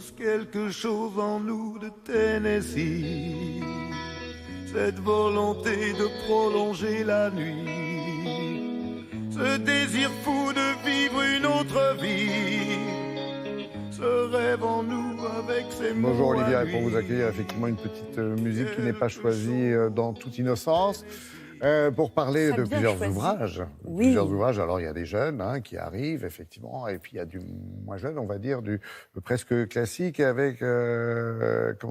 tous quelque chose en nous de Tennessee. Cette volonté de prolonger la nuit, ce désir fou de vivre une autre vie, ce rêve en nous avec ses mots. Bonjour Olivier, à pour lui. vous accueillir, effectivement une petite musique qui n'est pas choisie dans toute innocence. Pour parler Très de bien plusieurs choisi. ouvrages. Oui. Plusieurs ouvrages. Alors, il y a des jeunes qui arrivent, effectivement, et puis il y a du moins jeune, on va dire, du presque classique avec, avec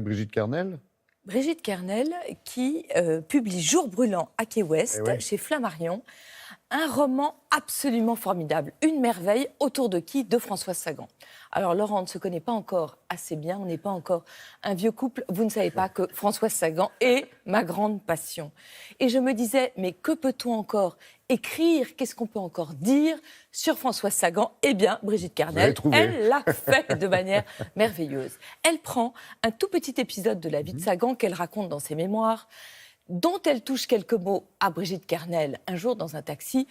Brigitte Kernel. Brigitte Kernel qui publie Jour brûlant à Key West, Eh ouais. chez Flammarion, un roman absolument formidable, une merveille, autour de qui? De Françoise Sagan. Alors Laurent, on ne se connaît pas encore assez bien, on n'est pas encore un vieux couple, vous ne savez pas que Françoise Sagan est ma grande passion. Et je me disais, mais que peut-on encore écrire, qu'est-ce qu'on peut encore dire sur Françoise Sagan? Eh bien, Brigitte Kernel, elle l'a fait de manière merveilleuse. Elle prend un tout petit épisode de la vie de Sagan qu'elle raconte dans ses mémoires, dont elle touche quelques mots à Brigitte Kernel un jour dans un taxi.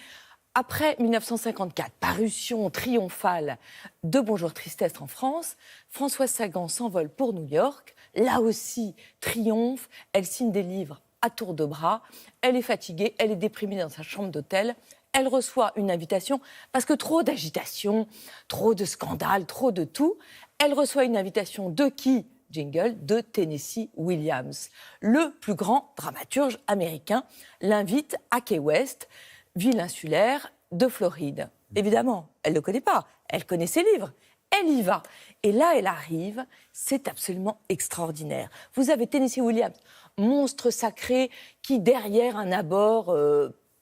Après 1954, parution triomphale de Bonjour Tristesse en France, Françoise Sagan s'envole pour New York. Là aussi, triomphe, elle signe des livres à tour de bras. Elle est fatiguée, elle est déprimée dans sa chambre d'hôtel. Elle reçoit une invitation, parce que trop d'agitation, trop de scandales, trop de tout. Elle reçoit une invitation de qui ? Jingle, de Tennessee Williams. Le plus grand dramaturge américain l'invite à Key West, ville insulaire de Floride. Évidemment, elle ne le connaît pas, elle connaît ses livres, elle y va. Et là, elle arrive, c'est absolument extraordinaire. Vous avez Tennessee Williams, monstre sacré, qui derrière un abord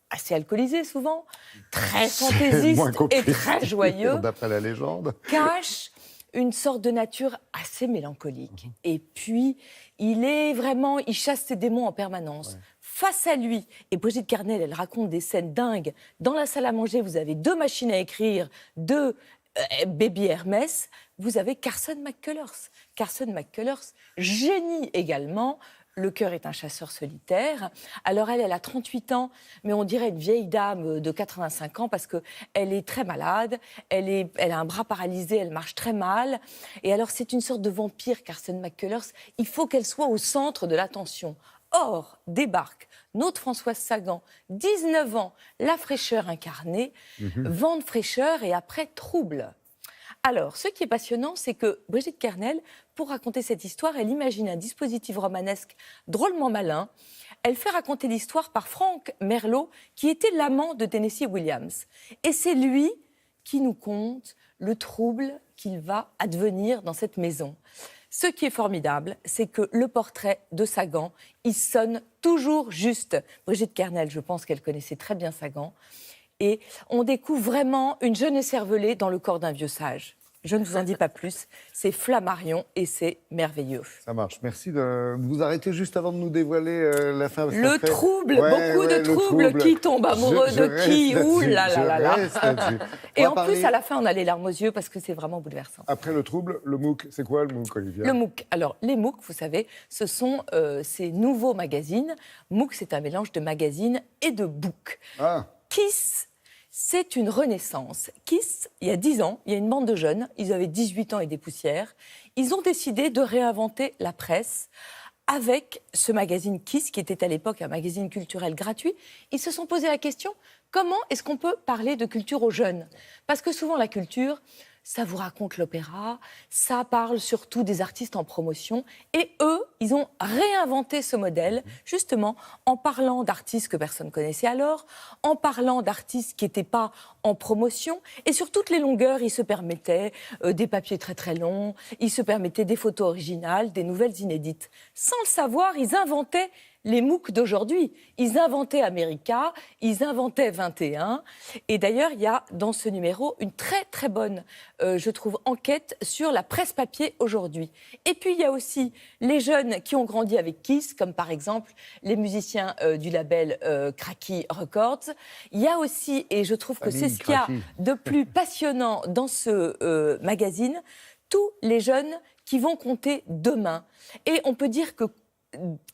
assez alcoolisé souvent, très fantaisiste et très joyeux, D'après la légende. cache une sorte de nature assez mélancolique. Et puis, il chasse ses démons en permanence. Ouais. Face à lui, et Brigitte Kernel, elle raconte des scènes dingues. Dans la salle à manger, vous avez 2 machines à écrire, 2 Baby Hermès. Vous avez Carson McCullers. Carson McCullers, génie également. Le cœur est un chasseur solitaire. Alors elle a 38 ans, mais on dirait une vieille dame de 85 ans parce qu'elle est très malade, elle a un bras paralysé, elle marche très mal. Et alors c'est une sorte de vampire, Carson McCullers. Il faut qu'elle soit au centre de l'attention. Or, débarque notre Françoise Sagan, 19 ans, la fraîcheur incarnée, vent de fraîcheur et après trouble. Alors, ce qui est passionnant, c'est que Brigitte Kernel, pour raconter cette histoire, elle imagine un dispositif romanesque drôlement malin. Elle fait raconter l'histoire par Frank Merlot, qui était l'amant de Tennessee Williams. Et c'est lui qui nous conte le trouble qu'il va advenir dans cette maison. Ce qui est formidable, c'est que le portrait de Sagan, il sonne toujours juste. Brigitte Kernel, je pense qu'elle connaissait très bien Sagan. Et on découvre vraiment une jeune écervelée dans le corps d'un vieux sage. Je ne vous en dis pas plus, c'est Flammarion et c'est merveilleux. Ça marche. Merci de vous arrêter juste avant de nous dévoiler la fin. Le trouble, beaucoup de troubles. Qui tombe amoureux de qui? Ouh là là là là. Et en plus, à la fin, on a les larmes aux yeux parce que c'est vraiment bouleversant. Après le trouble, le MOOC, c'est quoi le MOOC, Olivia? Le MOOC. Alors, les MOOC, vous savez, ce sont ces nouveaux magazines. MOOC, c'est un mélange de magazines et de books. Ah. Kiss, c'est une renaissance. Kiss, il y a 10 ans, il y a une bande de jeunes, ils avaient 18 ans et des poussières. Ils ont décidé de réinventer la presse avec ce magazine Kiss, qui était à l'époque un magazine culturel gratuit. Ils se sont posé la question, comment est-ce qu'on peut parler de culture aux jeunes? Parce que souvent, la culture, ça vous raconte l'opéra, ça parle surtout des artistes en promotion. Et eux, ils ont réinventé ce modèle, justement, en parlant d'artistes que personne ne connaissait alors, en parlant d'artistes qui n'étaient pas en promotion. Et sur toutes les longueurs, ils se permettaient des papiers très très longs, ils se permettaient des photos originales, des nouvelles inédites. Sans le savoir, ils inventaient les MOOC d'aujourd'hui. Ils inventaient America, ils inventaient 21. Et d'ailleurs, il y a dans ce numéro une très très bonne, je trouve, enquête sur la presse papier aujourd'hui. Et puis, il y a aussi les jeunes qui ont grandi avec Kiss, comme par exemple les musiciens du label Cracky Records. Il y a aussi, et je trouve que c'est ce qu'il y a de plus passionnant dans ce magazine, tous les jeunes qui vont compter demain. Et on peut dire que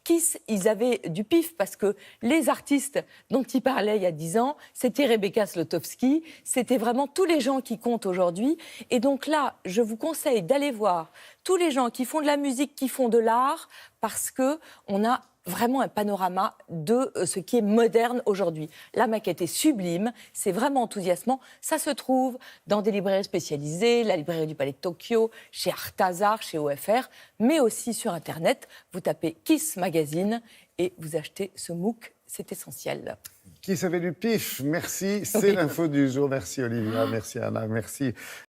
Kiss, ils avaient du pif parce que les artistes dont ils parlaient il y a 10 ans, c'était Rebecca Zlotowski, c'était vraiment tous les gens qui comptent aujourd'hui. Et donc là, je vous conseille d'aller voir tous les gens qui font de la musique, qui font de l'art, parce qu'on a vraiment un panorama de ce qui est moderne aujourd'hui. La maquette est sublime, c'est vraiment enthousiasmant. Ça se trouve dans des librairies spécialisées, la librairie du Palais de Tokyo, chez Arthazar, chez OFR, mais aussi sur Internet. Vous tapez Kiss Magazine et vous achetez ce MOOC, c'est essentiel. Qui savait du pif? Merci, c'est l'info du jour. Merci Olivia, merci Anna, merci.